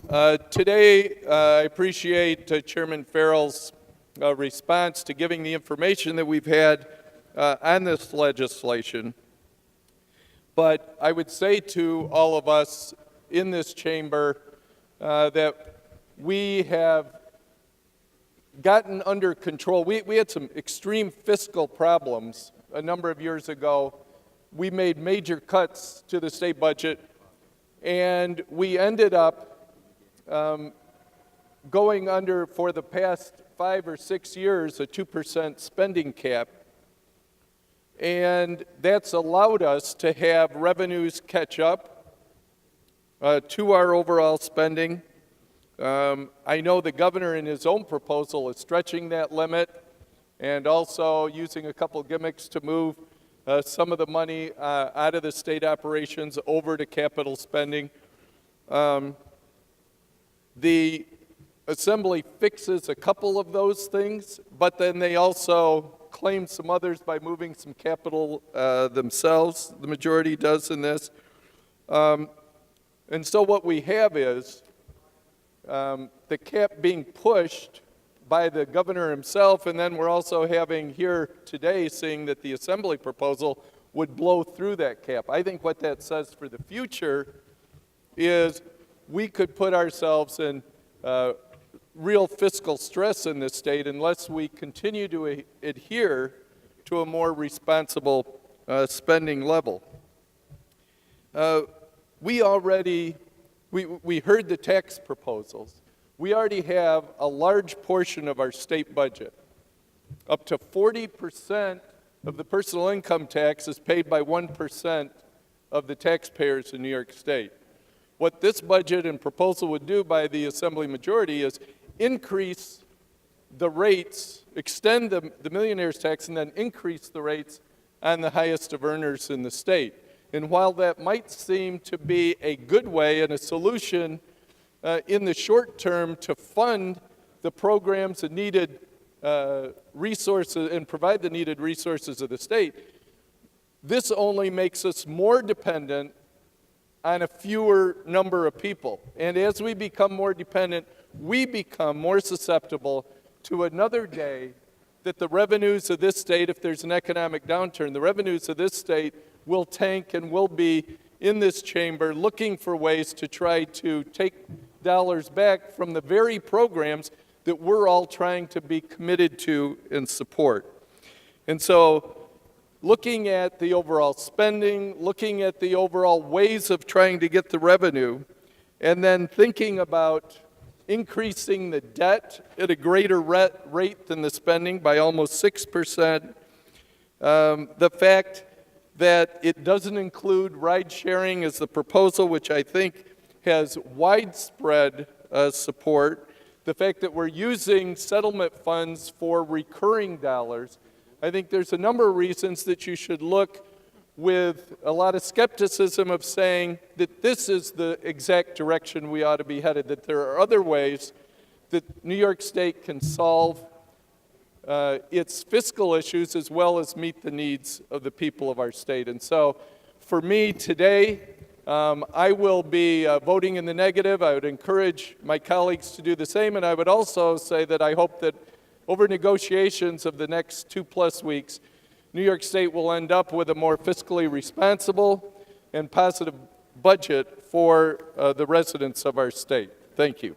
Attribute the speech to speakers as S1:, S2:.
S1: Today, I appreciate Chairman Farrell's response to giving the information that we've had on this legislation. But I would say to all of us in this chamber that we have gotten under control. We had some extreme fiscal problems a number of years ago. We made major cuts to the state budget, and we ended up going under, for the past 5 or 6 years, a 2% spending cap. And that's allowed us to have revenues catch up to our overall spending. I know the governor in his own proposal is stretching that limit and also using a couple gimmicks to move some of the money out of the state operations over to capital spending. The Assembly fixes a couple of those things, but then they also claim some others by moving some capital themselves. The majority does in this. And so what we have is the cap being pushed by the governor himself, and then we're also having here today seeing that the Assembly proposal would blow through that cap. I think what that says for the future is we could put ourselves in real fiscal stress in this state unless we continue to adhere to a more responsible spending level. We heard the tax proposals. We already have a large portion of our state budget. Up to 40% of the personal income tax is paid by 1% of the taxpayers in New York State. What this budget and proposal would do by the Assembly majority is increase the rates, extend the millionaire's tax, and then increase the rates on the highest of earners in the state. And while that might seem to be a good way and a solution in the short term to fund the programs and needed resources and provide the needed resources of the state, this only makes us more dependent on a fewer number of people. And as we become more dependent, we become more susceptible to another day that the revenues of this state, if there's an economic downturn, the revenues of this state will tank and will be in this chamber looking for ways to try to take dollars back from the very programs that we're all trying to be committed to and support. And so looking at the overall spending, looking at the overall ways of trying to get the revenue, and then thinking about increasing the debt at a greater rate than the spending by almost 6%, the fact that it doesn't include ride sharing as the proposal, which I think has widespread support, the fact that we're using settlement funds for recurring dollars, I think there's a number of reasons that you should look with a lot of skepticism of saying that this is the exact direction we ought to be headed, that there are other ways that New York State can solve its fiscal issues as well as meet the needs of the people of our state. And so for me today, I will be voting in the negative. I would encourage my colleagues to do the same, and I would also say that I hope that over negotiations of the next 2+ weeks, New York State will end up with a more fiscally responsible and positive budget for the residents of our state. Thank you.